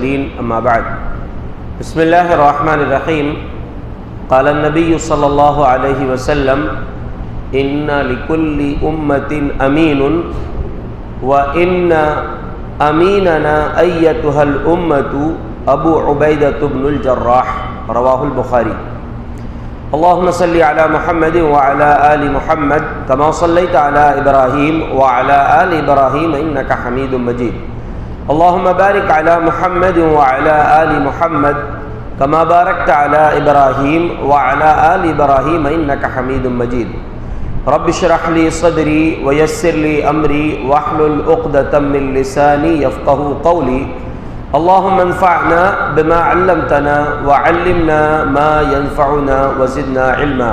المرسلين أما بعد بسم الله الرحمن الرحيم قال النبي صلى الله عليه وسلم إن لكل أمة أمين وإن أميننا أيتها الأمة أبو عبيدة بن الجراح رواه البخاري اللهم صل على محمد وعلى آل محمد كما صليت على إبراهيم وعلى آل إبراهيم إنك حميد مجيد اللهم بارك على محمد وعلى آل محمد كما باركت على إبراهيم وعلى آل إبراهيم إنك حميد مجيد رب اشرح لي صدري ويسر لي أمري واحلل عقدة من لساني يفقهوا قولي اللهم انفعنا بما علمتنا وعلمنا ما ينفعنا وزدنا علما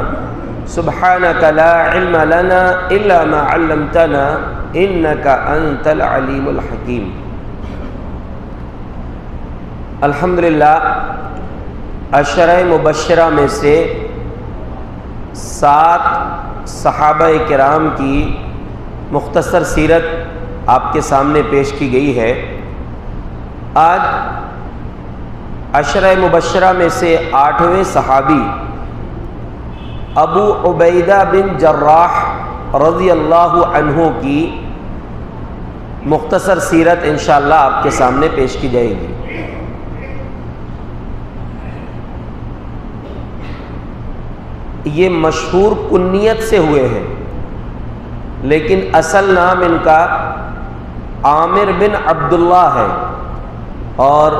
سبحانك لا علم لنا إلا ما علمتنا إنك أنت العليم الحكيم۔ الحمدللہ عشرہ مبشرہ میں سے 7 صحابہ کرام کی مختصر سیرت آپ کے سامنے پیش کی گئی ہے۔ آج عشرہ مبشرہ میں سے 8ویں صحابی ابو عبیدہ بن جراح رضی اللہ عنہ کی مختصر سیرت انشاءاللہ آپ کے سامنے پیش کی جائے گی۔ یہ مشہور کنیت سے ہوئے ہیں، لیکن اصل نام ان کا عامر بن عبداللہ ہے، اور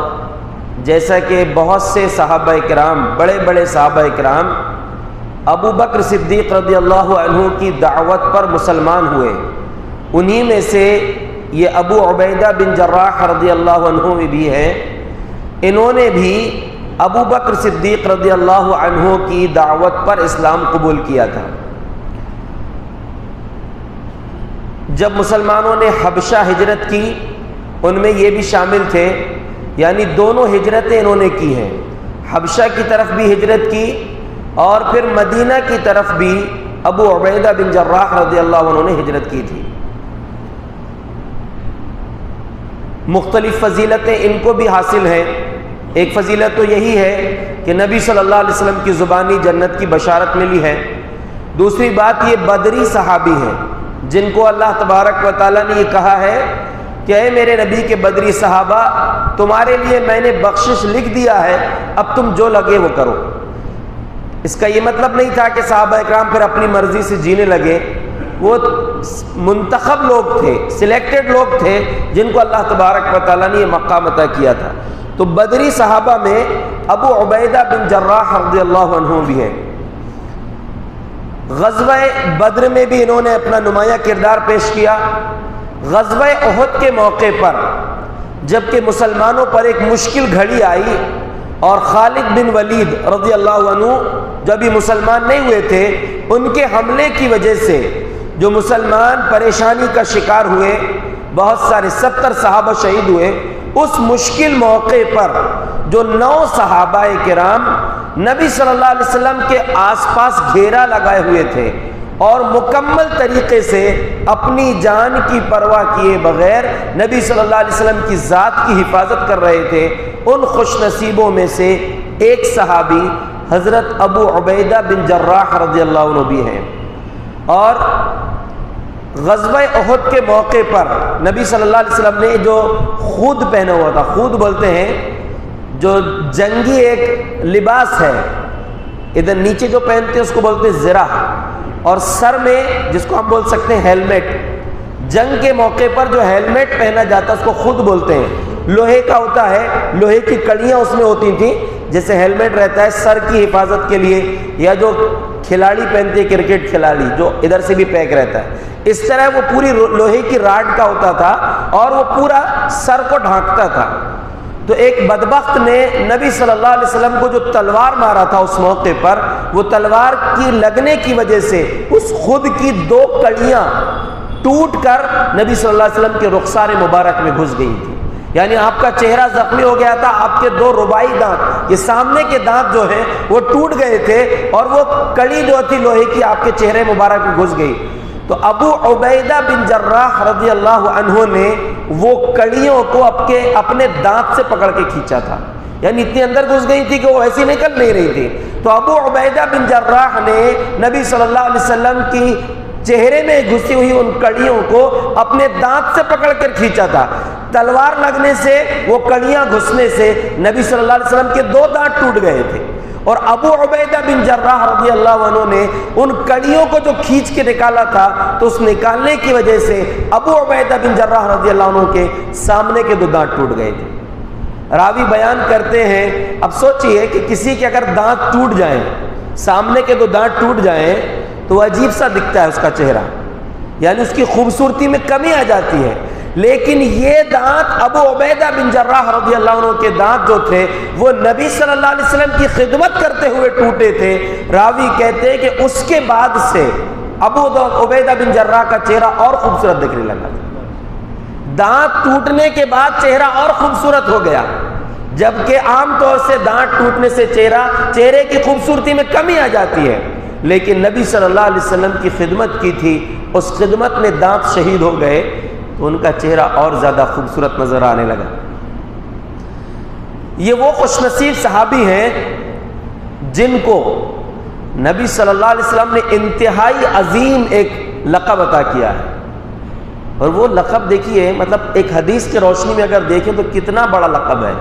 جیسا کہ بہت سے صحابہ کرام، بڑے بڑے صحابہ کرام ابو بکر صدیق رضی اللہ عنہ کی دعوت پر مسلمان ہوئے، انہی میں سے یہ ابو عبیدہ بن جراح رضی اللہ عنہ بھی ہیں۔ انہوں نے بھی ابو بکر صدیق رضی اللہ عنہ کی دعوت پر اسلام قبول کیا تھا۔ جب مسلمانوں نے حبشہ ہجرت کی، ان میں یہ بھی شامل تھے، یعنی دونوں ہجرتیں انہوں نے کی ہیں، حبشہ کی طرف بھی ہجرت کی اور پھر مدینہ کی طرف بھی ابو عبیدہ بن جراح رضی اللہ عنہ نے ہجرت کی تھی۔ مختلف فضیلتیں ان کو بھی حاصل ہیں۔ ایک فضیلت تو یہی ہے کہ نبی صلی اللہ علیہ وسلم کی زبانی جنت کی بشارت ملی ہے۔ دوسری بات، یہ بدری صحابی ہیں جن کو اللہ تبارک و تعالیٰ نے یہ کہا ہے کہ اے میرے نبی کے بدری صحابہ، تمہارے لیے میں نے بخشش لکھ دیا ہے، اب تم جو لگے وہ کرو۔ اس کا یہ مطلب نہیں تھا کہ صحابہ اکرام پھر اپنی مرضی سے جینے لگے، وہ منتخب لوگ تھے، سلیکٹڈ لوگ تھے جن کو اللہ تبارک و تعالیٰ نے یہ مقام عطا کیا تھا۔ تو بدری صحابہ میں ابو عبیدہ بن جراح رضی اللہ عنہ بھی ہیں۔ غزوہ بدر میں بھی انہوں نے اپنا نمایاں کردار پیش کیا۔ غزوہ احد کے موقع پر جب کہ مسلمانوں پر ایک مشکل گھڑی آئی اور خالد بن ولید رضی اللہ عنہ جو ابھی مسلمان نہیں ہوئے تھے، ان کے حملے کی وجہ سے جو مسلمان پریشانی کا شکار ہوئے، بہت سارے 70 صحابہ شہید ہوئے۔ اس مشکل موقع پر جو 9 صحابہ کرام نبی صلی اللہ علیہ وسلم کے آس پاس گھیرا لگائے ہوئے تھے اور مکمل طریقے سے اپنی جان کی پرواہ کیے بغیر نبی صلی اللہ علیہ وسلم کی ذات کی حفاظت کر رہے تھے، ان خوش نصیبوں میں سے ایک صحابی حضرت ابو عبیدہ بن جراح رضی اللہ عنہ بھی ہیں۔ اور غزوہ احد کے موقع پر نبی صلی اللہ علیہ وسلم نے جو خود پہنا ہوا تھا، خود بولتے ہیں جو جنگی ایک لباس ہے، ادھر نیچے جو پہنتے ہیں اس کو بولتے ہیں زرہ، اور سر میں جس کو ہم بول سکتے ہیں ہیلمٹ، جنگ کے موقع پر جو ہیلمٹ پہنا جاتا ہے اس کو خود بولتے ہیں۔ لوہے کا ہوتا ہے، لوہے کی کڑیاں اس میں ہوتی تھیں، جیسے ہیلمٹ رہتا ہے سر کی حفاظت کے لیے، یا جو کھلاڑی پہنتے ہیں کرکٹ کھلاڑی جو ادھر سے بھی پیک رہتا ہے، اس طرح وہ پوری لوہے کی راڈ کا ہوتا تھا اور وہ پورا سر کو ڈھانکتا تھا۔ تو ایک بدبخت نے نبی صلی اللہ علیہ وسلم کو جو تلوار مارا تھا اس موقع پر، وہ تلوار کی لگنے کی وجہ سے اس خود کی 2 کڑیاں ٹوٹ کر نبی صلی اللہ علیہ وسلم کے رخسار مبارک میں گھس گئی تھی، یعنی آپ کا چہرہ زخمی ہو گیا تھا، آپ کے 2 رباعی دانت، یہ سامنے کے دانت جو ہیں وہ ٹوٹ گئے تھے اور وہ کڑی جو تھی لوہے کی آپ کے چہرے مبارک میں گھس گئی۔ تو ابو عبیدہ بن جراح رضی اللہ عنہ نے وہ کڑیوں کو اپنے دانت سے پکڑ کے کھینچا تھا، یعنی اتنی اندر گھس گئی تھی کہ وہ ایسی نکل نہیں رہی تھی. تو ابو عبیدہ بن جراح نے نبی صلی اللہ علیہ وسلم کی چہرے میں گھسی ہوئی ان کڑیوں کو اپنے دانت سے پکڑ کر کھینچا تھا. تلوار لگنے سے، وہ کڑیاں گھسنے سے نبی صلی اللہ علیہ وسلم کے 2 دانت ٹوٹ گئے تھے. اور ابو عبیدہ بن جراح رضی اللہ عنہ نے ان کڑیوں کو جو کھینچ کے نکالا تھا، تو اس نکالنے کی وجہ سے ابو عبیدہ بن جراح رضی اللہ عنہ کے سامنے کے 2 دانت ٹوٹ گئے تھے. راوی بیان کرتے ہیں، اب سوچئے کہ کسی کے اگر دانت ٹوٹ جائیں، سامنے کے 2 دانت ٹوٹ جائیں تو عجیب سا دکھتا ہے اس کا چہرہ، یعنی اس کی خوبصورتی میں کمی آ جاتی ہے. لیکن یہ دانت ابو عبیدہ بن جراح رضی اللہ عنہ کے دانت جو تھے وہ نبی صلی اللہ علیہ وسلم کی خدمت کرتے ہوئے ٹوٹے تھے. راوی کہتے ہیں کہ اس کے بعد سے ابو عبیدہ بن جراح کا چہرہ اور خوبصورت دکھنے لگا. دانت ٹوٹنے کے بعد چہرہ اور خوبصورت ہو گیا، جبکہ عام طور سے دانت ٹوٹنے سے چہرے کی خوبصورتی میں کمی آ جاتی ہے. لیکن نبی صلی اللہ علیہ وسلم کی خدمت کی تھی، اس خدمت میں دانت شہید ہو گئے تو ان کا چہرہ اور زیادہ خوبصورت نظر آنے لگا. یہ وہ خوش نصیب صحابی ہیں جن کو نبی صلی اللہ علیہ وسلم نے انتہائی عظیم ایک لقب عطا کیا ہے. اور وہ لقب دیکھیے، مطلب ایک حدیث کی روشنی میں اگر دیکھیں تو کتنا بڑا لقب ہے.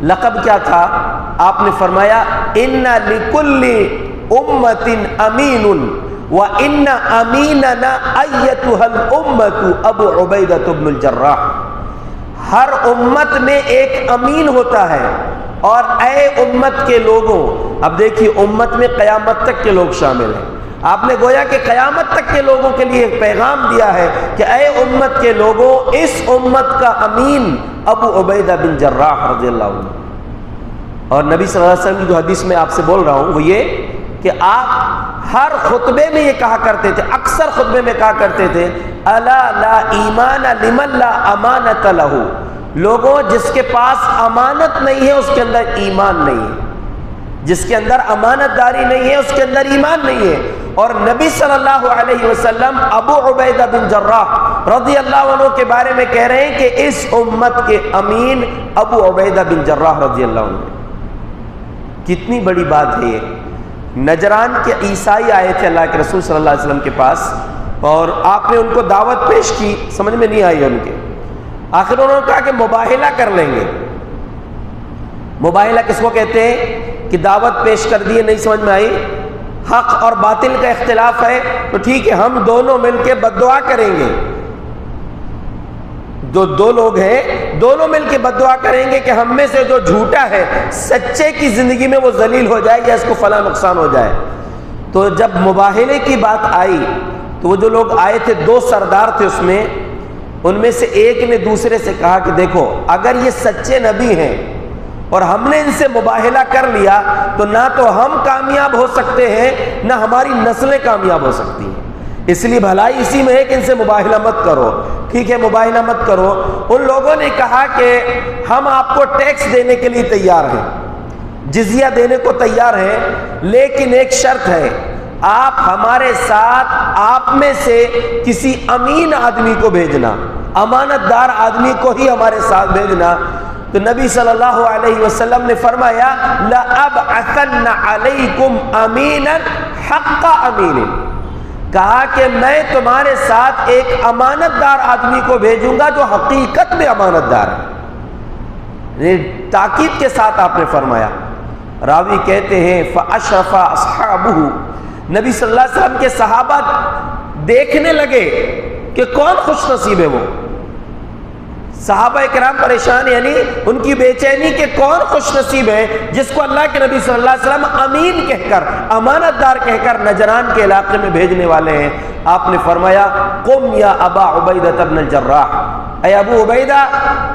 لقب کیا تھا؟ آپ نے فرمایا ان لکل امت امین وان امیننا ایتها الامت ابو عبیدہ بن الجراح. ہر امت میں ایک امین ہوتا ہے، اور اے امت کے لوگوں، اب دیکھیے امت میں قیامت تک کے لوگ شامل ہیں. آپ نے گویا کہ قیامت تک کے لوگوں کے لیے ایک پیغام دیا ہے کہ اے امت کے لوگوں، اس امت کا امین ابو عبیدہ بن جراح رضی اللہ عنہ. اور نبی صلی اللہ علیہ وسلم کی جو حدیث میں آپ سے بول رہا ہوں وہ یہ کہ آپ ہر خطبے میں یہ کہا کرتے تھے، اکثر خطبے میں کہا کرتے تھے الا لا ایمان لمن لا امانت لہ. لوگوں، جس کے پاس امانت نہیں ہے اس کے اندر ایمان نہیں ہے، جس کے اندر امانت داری نہیں ہے اس کے اندر ایمان نہیں ہے. اور نبی صلی اللہ علیہ وسلم ابو عبیدہ بن جراح رضی اللہ عنہ کے بارے میں کہہ رہے ہیں کہ اس امت کے امین ابو عبیدہ بن جراح رضی اللہ عنہ. کتنی بڑی بات ہے یہ. نجران کے عیسائی آئے تھے اللہ کے رسول صلی اللہ علیہ وسلم کے پاس، اور آپ نے ان کو دعوت پیش کی، سمجھ میں نہیں آئی ان کے. آخر انہوں نے کہا کہ مباہلہ کر لیں گے. مباہلہ کس کو کہتے ہیں؟ کہ دعوت پیش کر دیے، نہیں سمجھ میں آئی، حق اور باطل کا اختلاف ہے تو ٹھیک ہے، ہم دونوں مل کے بد دعا کریں گے. دو لوگ ہیں، دونوں مل کے بد دعا کریں گے کہ ہم میں سے جو جھوٹا ہے سچے کی زندگی میں وہ ذلیل ہو جائے یا اس کو فلاں نقصان ہو جائے. تو جب مباہلے کی بات آئی تو وہ جو لوگ آئے تھے، 2 سردار تھے اس میں، ان میں سے ایک نے دوسرے سے کہا کہ دیکھو، اگر یہ سچے نبی ہیں اور ہم نے ان سے مباہلہ کر لیا تو نہ تو ہم کامیاب ہو سکتے ہیں نہ ہماری نسلیں کامیاب ہو سکتی ہیں. اس لیے بھلائی اسی میں ہے کہ ان سے مباہلہ مت کرو. ٹھیک ہے، مباہلہ مت کرو. ان لوگوں نے کہا کہ ہم آپ کو ٹیکس دینے کے لیے تیار ہیں، جزیہ دینے کو تیار ہیں، لیکن ایک شرط ہے، آپ ہمارے ساتھ آپ میں سے کسی امین آدمی کو بھیجنا، امانت دار آدمی کو ہی ہمارے ساتھ بھیجنا. تو نبی صلی اللہ علیہ وسلم نے فرمایا لَأَبْعَثَنَّ عَلَيْكُمْ أَمِينًا حَقَّ أَمِينٍ. کہا کہ میں تمہارے ساتھ ایک امانت دار آدمی کو بھیجوں گا جو حقیقت میں امانت دار ہے. تاکید کے ساتھ آپ نے فرمایا. راوی کہتے ہیں فَأَشْرَفَ أَصْحَابُهُ. نبی صلی اللہ علیہ وسلم کے صحابہ دیکھنے لگے کہ کون خوش نصیب ہے. وہ صحابہ کرام پریشان، یعنی ان کی بے چینی کہ کون خوش نصیب ہے جس کو اللہ کے نبی صلی اللہ علیہ وسلم امین کہہ کر، امانت دار کہہ کر نجران کے علاقے میں بھیجنے والے ہیں. آپ نے فرمایا قم یا ابا عبیدہ بن الجراح، اے ابو عبیدہ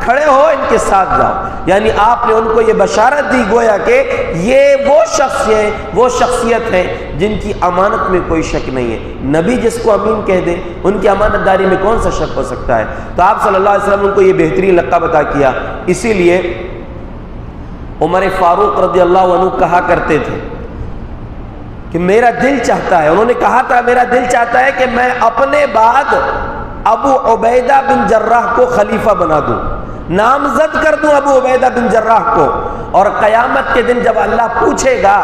کھڑے ہو، ان کے ساتھ جاؤ. یعنی آپ نے ان کو یہ بشارت دی گویا کہ یہ وہ شخص ہے، وہ شخصیت ہے جن کی امانت میں کوئی شک نہیں ہے. نبی جس کو امین کہہ دے ان کی امانت داری میں کون سا شک ہو سکتا ہے. تو آپ صلی اللہ علیہ وسلم ان کو یہ بہترین لقب عطا کیا. اسی لیے عمر فاروق رضی اللہ عنہ کہا کرتے تھے کہ میرا دل چاہتا ہے، انہوں نے کہا تھا میرا دل چاہتا ہے کہ میں اپنے بعد ابو عبیدہ بن جراح کو خلیفہ بنا دوں، نامزد کر دوں ابو عبیدہ بن جراح کو، اور قیامت کے دن جب اللہ پوچھے گا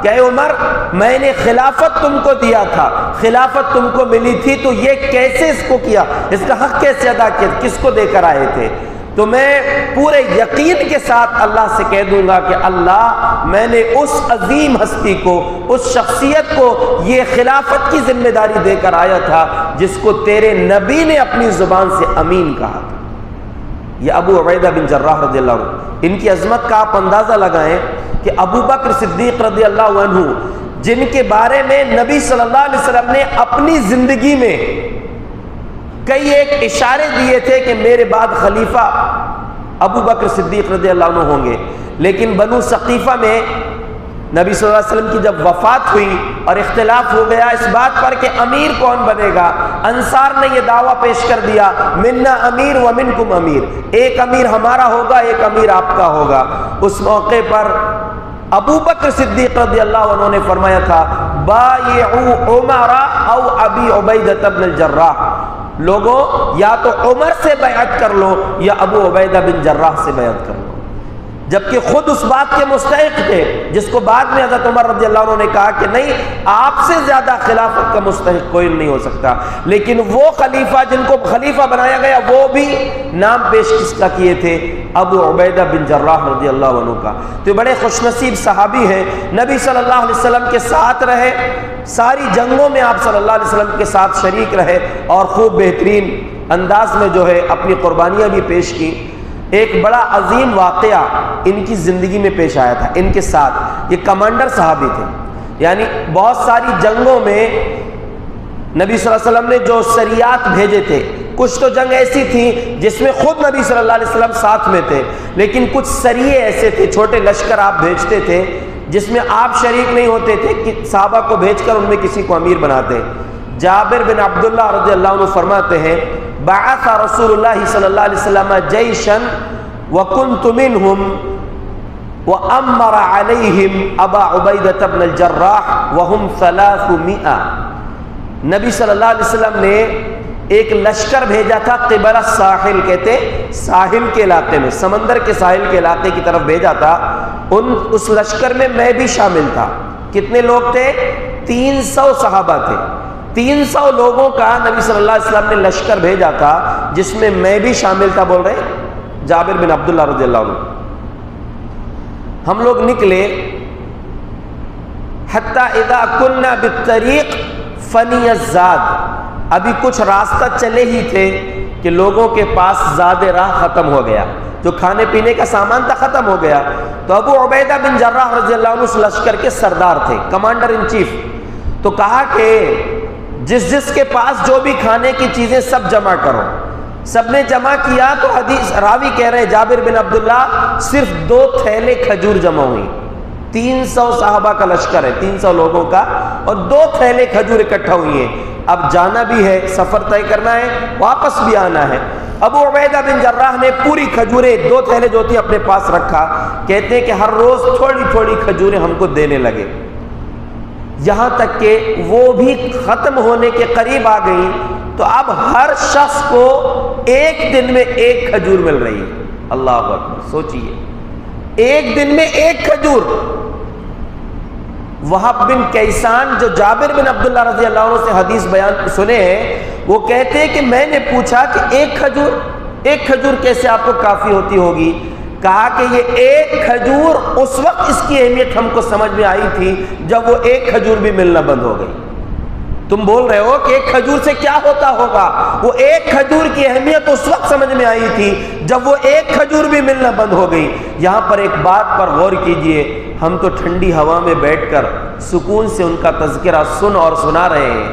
کہ اے عمر میں نے خلافت تم کو دیا تھا، خلافت تم کو ملی تھی تو یہ کیسے اس کو کیا، اس کا حق کیسے ادا کیا، کس کو دے کر آئے تھے، تو میں پورے یقین کے ساتھ اللہ سے کہہ دوں گا کہ اللہ میں نے اس عظیم ہستی کو، اس شخصیت کو یہ خلافت کی ذمہ داری دے کر آیا تھا جس کو تیرے نبی نے اپنی زبان سے امین کہا تھا۔ یہ ابو عبیدہ بن جراح رضی اللہ عنہ، ان کی عظمت کا آپ اندازہ لگائیں کہ ابو بکر صدیق رضی اللہ عنہ جن کے بارے میں نبی صلی اللہ علیہ وسلم نے اپنی زندگی میں کئی ایک اشارے دیے تھے کہ میرے بعد خلیفہ ابو بکر صدیق رضی اللہ عنہ ہوں گے، لیکن بنو ثقیفہ میں نبی صلی اللہ علیہ وسلم کی جب وفات ہوئی اور اختلاف ہو گیا اس بات پر کہ امیر کون بنے گا، انصار نے یہ دعویٰ پیش کر دیا منا امیر و منکم امیر، ایک امیر ہمارا ہوگا ایک امیر آپ کا ہوگا۔ اس موقع پر ابو بکر صدیق رضی اللہ عنہ نے فرمایا تھا بایعوا عمر او ابی عبیدہ بن الجراح، لوگوں یا تو عمر سے بیعت کر لو یا ابو عبیدہ بن جراح سے بیعت کر لو، جبکہ خود اس بات کے مستحق تھے، جس کو بعد میں حضرت عمر رضی اللہ عنہ نے کہا کہ نہیں آپ سے زیادہ خلافت کا مستحق کوئی نہیں ہو سکتا، لیکن وہ خلیفہ جن کو خلیفہ بنایا گیا وہ بھی نام پیش کس کا کیے تھے، ابو عبیدہ بن جراح رضی اللہ عنہ کا۔ تو بڑے خوش نصیب صحابی ہیں، نبی صلی اللہ علیہ وسلم کے ساتھ رہے، ساری جنگوں میں آپ صلی اللہ علیہ وسلم کے ساتھ شریک رہے اور خوب بہترین انداز میں جو ہے اپنی قربانیاں بھی پیش کی۔ ایک بڑا عظیم واقعہ ان کی زندگی میں پیش آیا تھا ان کے ساتھ، یہ کمانڈر صحابی تھے، یعنی بہت ساری جنگوں میں نبی صلی اللہ علیہ وسلم نے جو سریات بھیجے تھے، کچھ تو جنگ ایسی تھی جس میں خود نبی صلی اللہ علیہ وسلم ساتھ میں تھے، لیکن کچھ سریے ایسے تھے، چھوٹے لشکر آپ بھیجتے تھے جس میں آپ شریک نہیں ہوتے تھے کہ صحابہ کو بھیج کر ان میں کسی کو امیر بناتے۔ جابر بن عبداللہ رضی اللہ عنہ فرماتے ہیں بعث رسول اللہ صلی اللہ علیہ وسلم جیشا وکنت منہم وامر علیہم ابا عبیدہ بن الجراح وہم 300۔ نبی صلی اللہ علیہ وسلم نے ایک لشکر بھیجا تھا قبل الساحل، کہتے ساحل کے علاقے میں، سمندر کے ساحل کے علاقے کی طرف بھیجا تھا، اس لشکر میں میں بھی شامل تھا۔ کتنے لوگ تھے؟ 300 صحابہ تھے، 300 لوگوں کا نبی صلی اللہ علیہ وسلم نے لشکر بھیجا تھا جس میں میں بھی شامل تھا، بول رہے جابر بن عبداللہ رضی اللہ عنہ۔ ہم لوگ نکلے حتی اذا کننا بالطریق فنی الزاد، ابھی کچھ راستہ چلے ہی تھے کہ لوگوں کے پاس زاد راہ ختم ہو گیا، جو کھانے پینے کا سامان تھا ختم ہو گیا۔ تو ابو عبیدہ بن جراح رضی اللہ عنہ اس لشکر کے سردار تھے، کمانڈر ان چیف، تو کہا کہ جس کے پاس جو بھی کھانے کی چیزیں سب جمع کرو۔ سب نے جمع کیا تو حدیث راوی کہہ رہے ہیں جابر بن عبداللہ صرف 2 تھیلے کھجور جمع ہوئی۔ 300 صحابہ کا لشکر ہے، 300 لوگوں کا، اور 2 تھیلے کھجور اکٹھا ہوئی ہیں۔ اب جانا بھی ہے، سفر طے کرنا ہے، واپس بھی آنا ہے۔ ابو عبیدہ بن جراح نے پوری کھجوریں 2 تھیلے جو تھی اپنے پاس رکھا، کہتے ہیں کہ ہر روز تھوڑی تھوڑی کھجوریں ہم کو دینے لگے، یہاں تک کہ وہ بھی ختم ہونے کے قریب آ گئی۔ تو اب ہر شخص کو ایک دن میں 1 کھجور مل رہی ہے۔ اللہ اکبر، سوچئے ایک دن میں 1 کھجور۔ وہب بن کیسان جو جابر بن عبداللہ رضی اللہ عنہ سے حدیث بیان سنے ہیں، وہ کہتے ہیں کہ میں نے پوچھا کہ 1 کھجور کیسے آپ کو کافی ہوتی ہوگی؟ کہا کہ یہ 1 کھجور اس وقت اس کی اہمیت ہم کو سمجھ میں آئی تھی جب وہ 1 کھجور بھی ملنا بند ہو گئی۔ تم بول رہے ہو کہ 1 کھجور سے کیا ہوتا ہوگا، وہ 1 کھجور کی اہمیت اس وقت سمجھ میں آئی تھی جب وہ 1 کھجور بھی ملنا بند ہو گئی۔ یہاں پر ایک بات پر غور کیجئے، ہم تو ٹھنڈی ہوا میں بیٹھ کر سکون سے ان کا تذکرہ سن اور سنا رہے ہیں،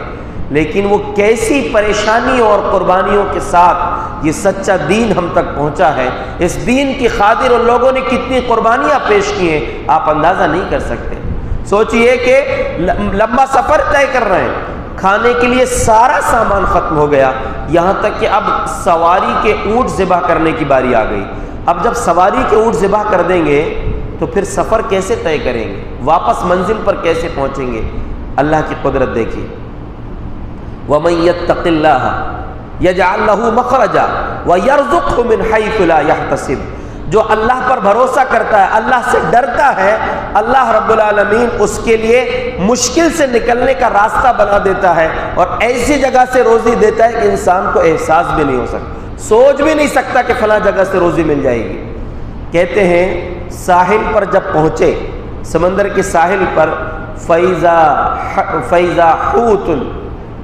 لیکن وہ کیسی پریشانیوں اور قربانیوں کے ساتھ یہ سچا دین ہم تک پہنچا ہے، اس دین کی خاطر ان لوگوں نے کتنی قربانیاں پیش کی ہیں، آپ اندازہ نہیں کر سکتے۔ سوچئے کہ لمبا سفر طے کر رہے ہیں، کھانے کے لیے سارا سامان ختم ہو گیا، یہاں تک کہ اب سواری کے اونٹ ذبح کرنے کی باری آ گئی۔ اب جب سواری کے اونٹ ذبح کر دیں گے تو پھر سفر کیسے طے کریں گے، واپس منزل پر کیسے پہنچیں گے؟ اللہ کی قدرت دیکھیے، وَمَن يَتَّقِ اللَّهَ يَجْعَل لَّهُ مَخْرَجًا وَيَرْزُقْهُ مِنْ حَيْثُ لَا يَحْتَسِبُ، جو اللہ پر بھروسہ کرتا ہے، اللہ سے ڈرتا ہے، اللہ رب العالمین اس کے لیے مشکل سے نکلنے کا راستہ بنا دیتا ہے، اور ایسی جگہ سے روزی دیتا ہے کہ انسان کو احساس بھی نہیں ہو سکتا، سوچ بھی نہیں سکتا کہ فلاں جگہ سے روزی مل جائے گی۔ کہتے ہیں ساحل پر جب پہنچے، سمندر کے ساحل پر، فَإِذَا حُوتٌ،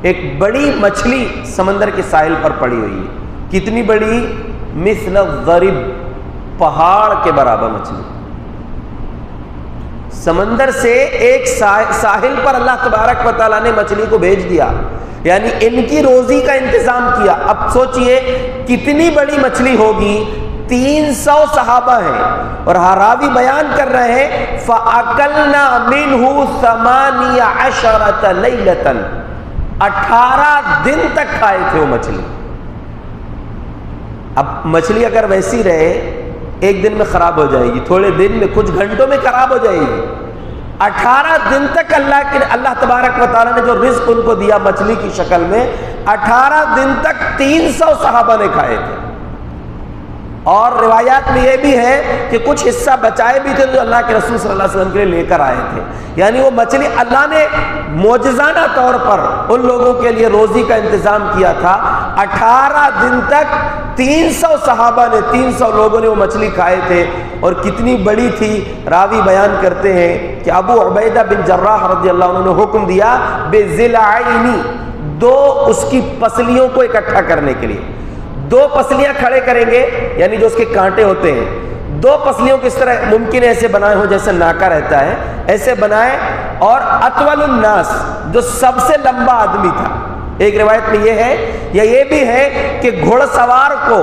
ایک بڑی مچھلی سمندر کے ساحل پر پڑی ہوئی ہے۔ کتنی بڑی؟ مثل الضرب، پہاڑ کے برابر مچھلی۔ سمندر سے ایک ساحل پر اللہ تبارک و تعالیٰ نے مچھلی کو بھیج دیا، یعنی ان کی روزی کا انتظام کیا۔ اب سوچئے کتنی بڑی مچھلی ہوگی، 300 صحابہ ہیں، اور راوی بیان کر رہے ہیں فَأَكَلْنَا مِنْهُ 18 لَيْلَةً، 18 دن تک کھائے تھے وہ مچھلی۔ اب مچھلی اگر ویسی رہے ایک دن میں خراب ہو جائے گی، تھوڑے دن میں، کچھ گھنٹوں میں خراب ہو جائے گی۔ 18 دن تک اللہ تبارک و تعالیٰ نے جو رزق ان کو دیا مچھلی کی شکل میں، 18 دن تک 300 صحابہ نے کھائے تھے۔ اور روایات میں یہ بھی ہے کہ کچھ حصہ بچائے بھی تھے جو اللہ کے رسول صلی اللہ علیہ وسلم کے لیے لے کر آئے تھے، یعنی وہ مچھلی اللہ نے معجزانہ طور پر ان لوگوں کے لیے روزی کا انتظام کیا تھا۔ 18 دن تک 300 صحابہ نے، 300 لوگوں نے وہ مچھلی کھائے تھے، اور کتنی بڑی تھی۔ راوی بیان کرتے ہیں کہ ابو عبیدہ بن جراح رضی اللہ عنہ نے حکم دیا بِذِلْعَيْنِ، 2 اس کی پسلیوں کو اکٹھا کرنے کے لیے، 2 پسلیاں کھڑے کریں گے، یعنی جو اس کے کانٹے ہوتے ہیں، 2 پسلیوں کو اس طرح ممکن ہے ایسے بنائے ہوں جیسے ناکا رہتا ہے، ایسے بنائے، اور اطول الناس، جو سب سے لمبا آدمی تھا۔ ایک روایت میں یہ ہے، یا یہ بھی ہے کہ گھوڑ سوار کو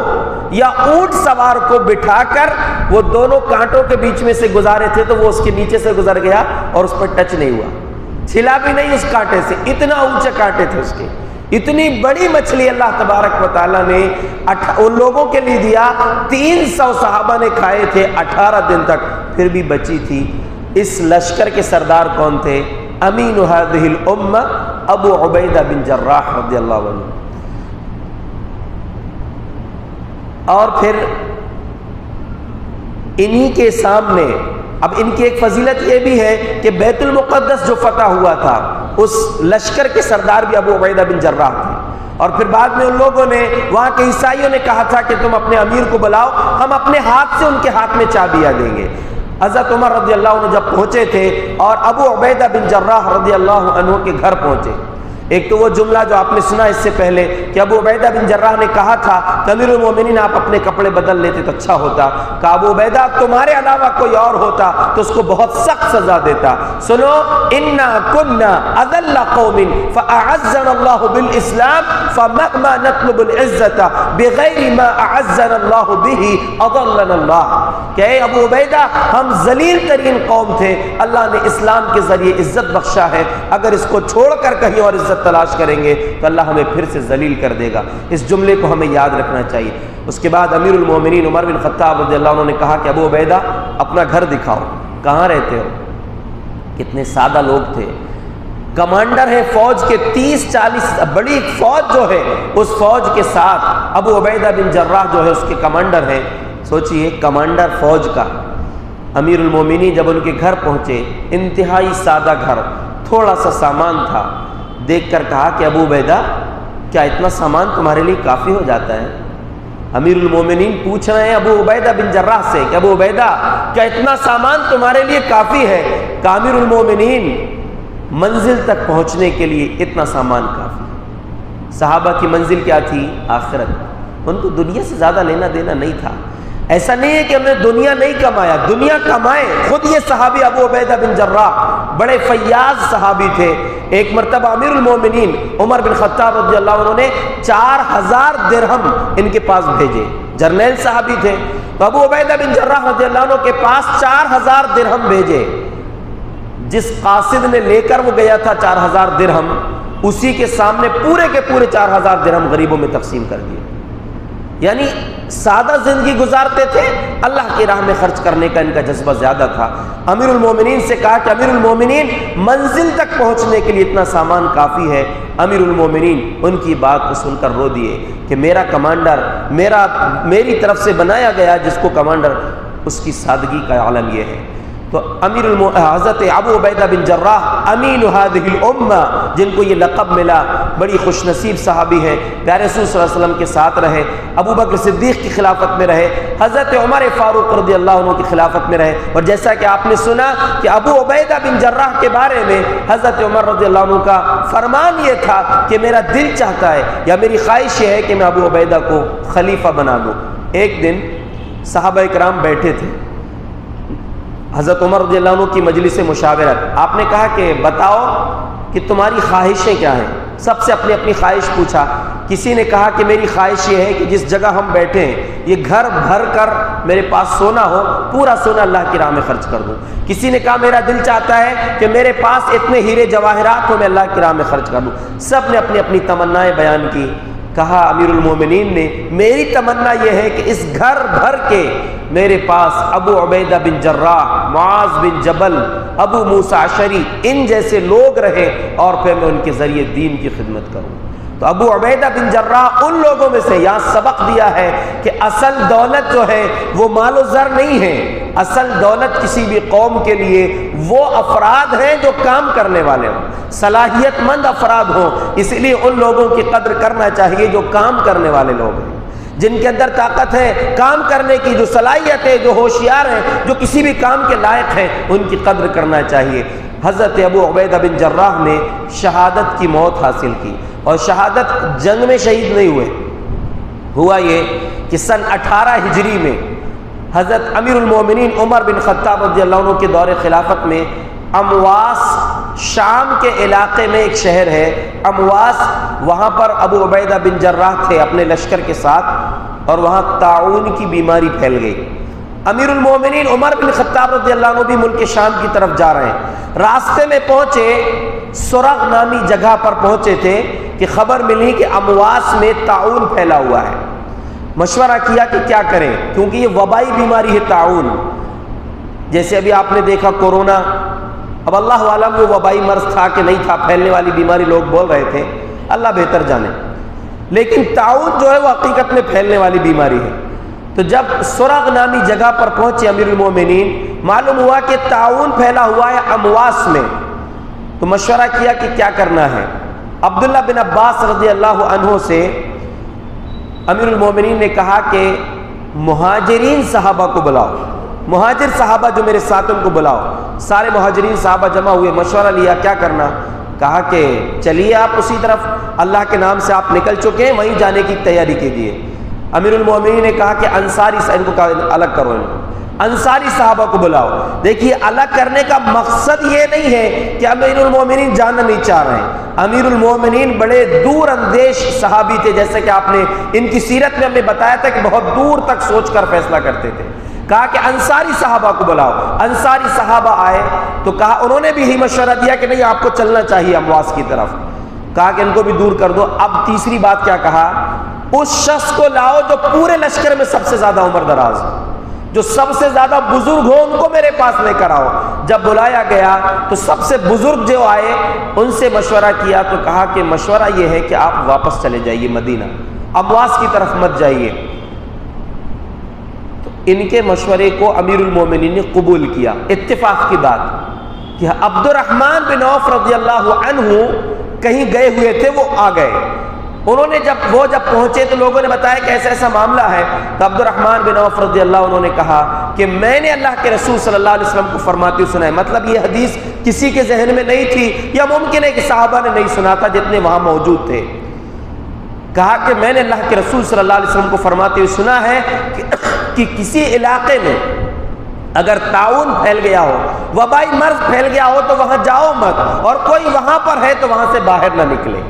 یا اونٹ سوار کو بٹھا کر وہ دونوں کانٹوں کے بیچ میں سے گزارے تھے، تو وہ اس کے نیچے سے گزر گیا اور اس پر ٹچ نہیں ہوا، چھلا بھی نہیں اس کانٹے سے، اتنا اونچے کانٹے تھے اس کے۔ اتنی بڑی مچھلی اللہ تبارک و تعالیٰ نے ان لوگوں کے لیے دیا، 300 صحابہ نے کھائے تھے 18 دن تک، پھر بھی بچی تھی۔ اس لشکر کے سردار کون تھے؟ امین هذه الامہ ابو عبیدہ بن جراح رضی اللہ عنہ۔ اور پھر انہی کے سامنے، اب ان کی ایک فضیلت یہ بھی ہے کہ بیت المقدس جو فتح ہوا تھا، اس لشکر کے سردار بھی ابو عبیدہ بن جراح تھے، اور پھر بعد میں ان لوگوں نے، وہاں کے عیسائیوں نے کہا تھا کہ تم اپنے امیر کو بلاؤ، ہم اپنے ہاتھ سے ان کے ہاتھ میں چابیاں دیں گے۔ حضرت عمر رضی اللہ عنہ جب پہنچے تھے اور ابو عبیدہ بن جراح رضی اللہ عنہ کے گھر پہنچے، ایک تو وہ جملہ جو آپ نے سنا اس سے پہلے کہ ابو عبیدہ بن جراح نے کہا تھا کہ امیر المومنین آپ اپنے کپڑے بدل لیتے تو اچھا ہوتا، کہ ابو عبیدہ تمہارے علاوہ کوئی اور ہوتا تو اس کو بہت سخت سزا دیتا۔ سنو، انا کنا اذل قوم فاعزنا اللہ بالاسلام فمهما نطلب العزت بغیر ما اعزنا اللہ به اضلنا اللہ، کہ اے ابو عبیدہ ہم ذلیل ترین قوم تھے، اللہ نے اسلام کے ذریعے عزت بخشا ہے، اگر اس کو چھوڑ کر کہیں اور عزت تلاش کریں گے تو اللہ ہمیں پھر سے ذلیل کر دے گا۔ اس جملے کو ہمیں یاد رکھنا چاہیے۔ اس کے بعد امیر المومنین عمر بن خطاب رضی اللہ عنہ نے کہا کہ ابو عبیدہ اپنا گھر دکھاؤ، کہاں رہتے ہو؟ کتنے سادہ لوگ تھے، کمانڈر ہے فوج کے، 30-40 بڑی فوج جو ہے، اس فوج کے ساتھ ابو عبیدہ بن جراح جو ہے اس کے کمانڈر ہیں۔ سوچئے کمانڈر فوج کا، امیر المومنین جب ان کے گھر پہنچے، انتہائی سادہ گھر، تھوڑا سا سامان تھا، دیکھ کر کہا کہ ابو عبیدہ کیا اتنا سامان تمہارے لیے کافی ہو جاتا ہے؟ امیر المومنین پوچھ رہے ہیں ابو عبیدہ بن جراح سے کہ ابو عبیدہ کیا اتنا سامان تمہارے لیے کافی ہے؟ کہ امیر المومنین منزل تک پہنچنے کے لیے اتنا سامان کافی۔ صحابہ کی منزل کیا تھی؟ آخرت، ان کو دنیا سے زیادہ لینا دینا نہیں تھا۔ ایسا نہیں ہے کہ ہم نے دنیا نہیں کمایا، دنیا کمائے۔ خود یہ صحابی ابو عبیدہ بن جراح بڑے فیاض صحابی تھے۔ ایک مرتبہ امیر المومنین عمر بن خطاب رضی اللہ عنہ نے 4000 درہم ان کے پاس بھیجے، جرنیل صحابی تھے، تو ابو عبیدہ بن جراح رضی اللہ عنہ کے پاس 4000 درہم بھیجے۔ جس قاصد نے لے کر وہ گیا تھا 4000 درہم، اسی کے سامنے پورے کے پورے 4000 درہم غریبوں میں تقسیم کر دیے۔ یعنی سادہ زندگی گزارتے تھے، اللہ کی راہ میں خرچ کرنے کا ان کا جذبہ زیادہ تھا۔ امیر المومنین سے کہا کہ امیر المومنین منزل تک پہنچنے کے لیے اتنا سامان کافی ہے۔ امیر المومنین ان کی بات کو سن کر رو دیے کہ میرا کمانڈر میری طرف سے بنایا گیا جس کو کمانڈر، اس کی سادگی کا عالم یہ ہے۔ تو حضرت ابو عبیدہ بن جراح امین هذه الامہ، جن کو یہ لقب ملا، بڑی خوش نصیب صحابی ہیں، پیارے رسول صلی اللہ علیہ وسلم کے ساتھ رہے، ابو بکر صدیق کی خلافت میں رہے، حضرت عمر فاروق رضی اللہ عنہ کی خلافت میں رہے، اور جیسا کہ آپ نے سنا کہ ابو عبیدہ بن جراح کے بارے میں حضرت عمر رضی اللہ عنہ کا فرمان یہ تھا کہ میرا دل چاہتا ہے یا میری خواہش یہ ہے کہ میں ابو عبیدہ کو خلیفہ بنا دوں۔ ایک دن صحابہ کرام بیٹھے تھے، حضرت عمر رضی اللہ عنہ کی مجلس مشاورت، آپ نے کہا کہ بتاؤ کہ تمہاری خواہشیں کیا ہیں؟ سب سے اپنی اپنی خواہش پوچھا۔ کسی نے کہا کہ میری خواہش یہ ہے کہ جس جگہ ہم بیٹھے ہیں یہ گھر بھر کر میرے پاس سونا ہو، پورا سونا اللہ کی راہ میں خرچ کر دوں۔ کسی نے کہا میرا دل چاہتا ہے کہ میرے پاس اتنے ہیرے جواہرات ہو، میں اللہ کی راہ میں خرچ کر دوں۔ سب نے اپنی اپنی تمنائیں بیان کی۔ کہا امیر المومنین نے میری تمنا یہ ہے کہ اس گھر بھر کے میرے پاس ابو عبیدہ بن جراح، معاذ بن جبل، ابو موسیٰ اشعری، ان جیسے لوگ رہے اور پھر میں ان کے ذریعے دین کی خدمت کروں۔ تو ابو عبیدہ بن جراح ان لوگوں میں سے، یہاں سبق دیا ہے کہ اصل دولت جو ہے وہ مال و زر نہیں ہے، اصل دولت کسی بھی قوم کے لیے وہ افراد ہیں جو کام کرنے والے ہوں، صلاحیت مند افراد ہوں۔ اس لیے ان لوگوں کی قدر کرنا چاہیے جو کام کرنے والے لوگ ہیں، جن کے اندر طاقت ہے کام کرنے کی، جو صلاحیت ہے، جو ہوشیار ہیں، جو کسی بھی کام کے لائق ہیں، ان کی قدر کرنا چاہیے۔ حضرت ابو عبیدہ بن جراح نے شہادت کی موت حاصل کی، اور شہادت جنگ میں شہید نہیں ہوئے۔ ہوا یہ کہ سن 18 ہجری میں حضرت امیر المومنین عمر بن خطاب رضی اللہ عنہ کے دور خلافت میں امواس، شام کے علاقے میں ایک شہر ہے امواس، وہاں پر ابو عبیدہ بن جراح تھے اپنے لشکر کے ساتھ، اور وہاں طاعون کی بیماری پھیل گئی۔ امیر المومنین عمر بن خطاب رضی اللہ عنہ بھی ملک شام کی طرف جا رہے ہیں، راستے میں پہنچے، سرغ نامی جگہ پر پہنچے تھے کہ خبر ملی کہ امواس میں طاعون پھیلا ہوا ہے۔ مشورہ کیا کہ کیا کریں، کیونکہ یہ وبائی بیماری ہے طاعون، جیسے ابھی آپ نے دیکھا کورونا، اب اللہ عالم وہ وبائی مرض تھا کہ نہیں تھا، پھیلنے والی بیماری لوگ بول رہے تھے، اللہ بہتر جانے، لیکن طاعون جو ہے وہ حقیقت میں پھیلنے والی بیماری ہے۔ تو جب سرغ نامی جگہ پر پہنچے امیر المومنین، معلوم ہوا کہ طاعون پھیلا ہوا ہے امواس میں، تو مشورہ کیا کہ کیا کرنا ہے۔ عبداللہ بن عباس رضی اللہ عنہ سے امیر المومنین نے کہا کہ مہاجرین صحابہ کو بلاؤ، مہاجر صحابہ جو میرے ساتھ ان کو بلاؤ۔ سارے مہاجرین صحابہ جمع ہوئے، مشورہ لیا کیا کرنا۔ کہا کہ چلیے آپ اسی طرف، اللہ کے نام سے آپ نکل چکے ہیں، وہیں جانے کی تیاری کیجیے۔ امیر المومنین نے کہا کہ انصاری ان کو الگ کرو، انصاری صحابہ کو بلاؤ۔ دیکھیے الگ کرنے کا مقصد یہ نہیں ہے کہ امیر المومنین جانا نہیں چاہ رہے ہیں، امیر المومنین بڑے دور اندیش صحابی تھے، جیسے کہ آپ نے ان کی سیرت میں ہم نے بتایا تھا کہ بہت دور تک سوچ کر فیصلہ کرتے تھے۔ کہا کہ انصاری صحابہ کو بلاؤ۔ انصاری صحابہ آئے تو کہا، انہوں نے بھی یہی مشورہ دیا کہ نہیں آپ کو چلنا چاہیے امواس کی طرف، کہا کہ ان کو بھی دور کر دو۔ اب تیسری بات کیا کہا، اس شخص کو لاؤ جو پورے لشکر میں سب سے زیادہ عمر دراز ہو، جو سب سے زیادہ بزرگ ہو، ان کو میرے پاس لے کر آؤ۔ جب بلایا گیا تو سب سے بزرگ جو آئے ان سے مشورہ کیا تو کہا کہ مشورہ یہ ہے کہ آپ واپس چلے جائیے مدینہ، امواس کی طرف مت جائیے۔ تو ان کے مشورے کو امیر المومنین نے قبول کیا۔ اتفاق کی بات کہ عبد الرحمن بن عوف رضی اللہ عنہ کہیں گئے ہوئے تھے، وہ آ گئے۔ انہوں نے جب پہنچے تو لوگوں نے بتایا کہ ایسا ایسا معاملہ ہے، تو عبد الرحمن بن عوف رضی اللہ عنہ نے کہا کہ میں نے اللہ کے رسول صلی اللہ علیہ وسلم کو فرماتے ہوئے سنا ہے۔ مطلب یہ حدیث کسی کے ذہن میں نہیں تھی، یا ممکن ہے کہ صحابہ نے نہیں سنا تھا جتنے وہاں موجود تھے۔ کہا کہ میں نے اللہ کے رسول صلی اللہ علیہ وسلم کو فرماتے ہوئے سنا ہے کہ کسی علاقے میں اگر طاعون پھیل گیا ہو، وبائی مرض پھیل گیا ہو تو وہاں جاؤ مت، اور کوئی وہاں پر ہے تو وہاں سے باہر نہ نکلے۔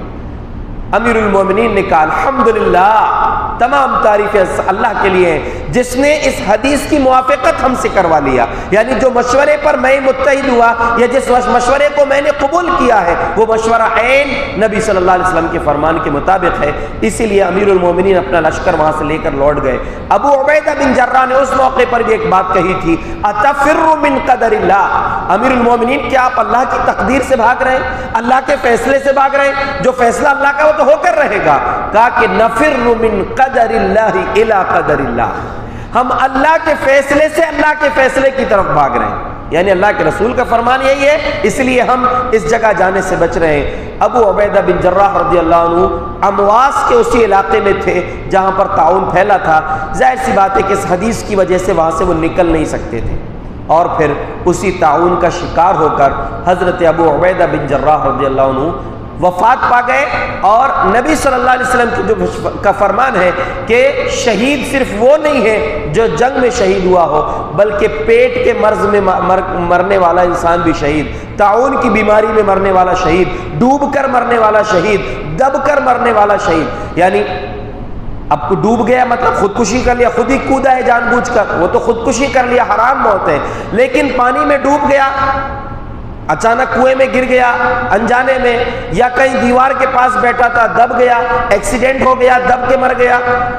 امیر المومنین نے کہا الحمدللہ تمام تعریفیں اللہ کے لیے ہیں جس نے اس حدیث کی موافقت ہم سے کروا لیا، یعنی جو مشورے پر میں متحد ہوا یا جس مشورے کو میں نے قبول کیا ہے وہ مشورہ عین نبی صلی اللہ علیہ وسلم کے فرمان کے مطابق ہے۔ اسی لیے امیر المومنین اپنا لشکر وہاں سے لے کر لوٹ گئے۔ ابو عبیدہ بن جراح نے اس موقع پر بھی ایک بات کہی تھی، اتفر من قدر اللہ، امیر المومنین کیا آپ اللہ کی تقدیر سے بھاگ رہے ہیں، اللہ کے فیصلے سے بھاگ رہے ہیں؟ جو فیصلہ اللہ کا وہ تو ہو کر رہے گا۔ کہا کہ نفر من قدر اللہ الی قدر اللہ، ہم اللہ کے فیصلے سے اللہ کے فیصلے کی طرف بھاگ رہے ہیں، یعنی اللہ کے رسول کا فرمان یہی ہے، اس لیے ہم اس جگہ جانے سے بچ رہے ہیں۔ ابو عبیدہ بن جراح رضی اللہ عنہ امواس کے اسی علاقے میں تھے جہاں پر طاعون پھیلا تھا، ظاہر سی بات ہے کہ اس حدیث کی وجہ سے وہاں سے وہ نکل نہیں سکتے تھے، اور پھر اسی طاعون کا شکار ہو کر حضرت ابو عبیدہ بن جراح رضی اللہ عنہ وفات پا گئے۔ اور نبی صلی اللہ علیہ وسلم کی جو کا فرمان ہے کہ شہید صرف وہ نہیں ہے جو جنگ میں شہید ہوا ہو، بلکہ پیٹ کے مرض میں مرنے والا انسان بھی شہید، طاعون کی بیماری میں مرنے والا شہید، ڈوب کر مرنے والا شہید، دب کر مرنے والا شہید، یعنی اب کو ڈوب گیا مطلب خودکشی کر لیا، خود ہی کودا ہے جان بوجھ کر، وہ تو خودکشی کر لیا، حرام موت ہے، لیکن پانی میں ڈوب گیا، اچانک کنویں میں گر گیا انجانے میں، یا کہیں دیوار کے پاس بیٹھا تھا دب گیا، ایکسیڈنٹ ہو گیا دب کے مر گیا،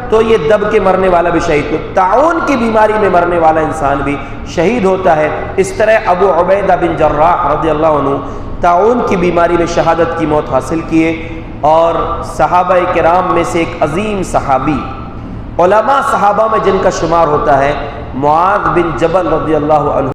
تو یہ دب کے مرنے والا بھی شہید، تو طاعون کی بیماری میں مرنے والا انسان بھی شہید ہوتا ہے۔ اس طرح ابو عبیدہ بن جراح رضی اللہ عنہ طاعون کی بیماری میں شہادت کی موت حاصل کیے، اور صحابہ کرام میں سے ایک عظیم صحابی، علماء صحابہ میں جن کا شمار ہوتا ہے، معاذ بن جبل رضی اللہ عنہ